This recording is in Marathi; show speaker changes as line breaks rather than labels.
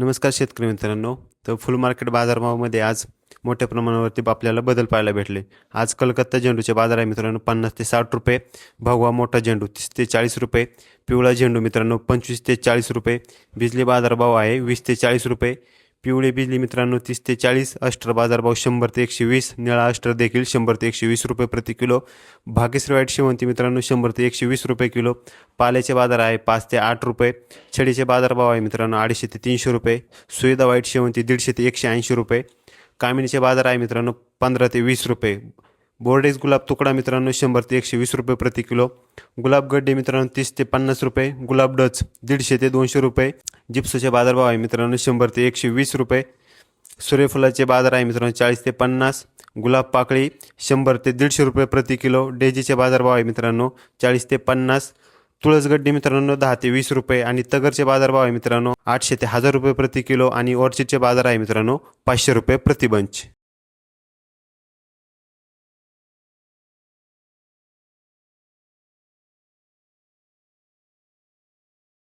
नमस्कार शेतकरी मित्रांनो. तर फुल मार्केट बाजारभावामध्ये आज मोठ्या प्रमाणावरती आपल्याला बदल पाहायला भेटले. आज कलकत्ता झेंडूचे बाजार आहे मित्रांनो 50 ते 60 रुपये, भगवा मोठा झेंडू 30 ते 40 रुपये, पिवळा झेंडू मित्रांनो 25 ते 40 रुपये, बिजली बाजारभाव आहे 20 ते 40 रुपये, पिवळे बिजली मित्रांनो 30 ते 40, अस्टर बाजारभाव 100 ते 120, निळा अस्टर देखील 100 ते 120 रुपये प्रति किलो, भाग्यश्री व्हाईट शेवंती मित्रांनो 100 ते 120 रुपये किलो, पाल्याचे बाजार आहे 5 ते 8 रुपये, छडीचे बाजारभाव आहे मित्रांनो 250 ते 300 रुपये, सुविधा व्हाईट शेवंती 150 ते 180 रुपये, कामिनीचे बाजार आहे मित्रांनो 15 ते 20 रुपये, बोर्डेज गुलाब तुकडा मित्रांनो 100 ते 120 रुपये प्रति किलो, गुलाब गड्डे मित्रांनो 30 ते 50 रुपये, गुलाब डच 150 ते 200 रुपये, जिप्सचे बाजारभाव आहे मित्रांनो 100 ते 120 रुपये, सूर्यफुलाचे बाजार आहे मित्रांनो 40 ते 50, गुलाब पाकळी 100 ते 150 रुपये प्रति किलो, डेजीचे बाजारभाव आहे मित्रांनो 40 ते 50, तुळसगड्डी मित्रांनो 10 ते 20 रुपये आणि तगरचे बाजारभाव आहे मित्रांनो 800 ते 1000 रुपये प्रति किलो आणि ऑर्चिडचे बाजार आहे मित्रांनो 500 रुपये प्रति बंच.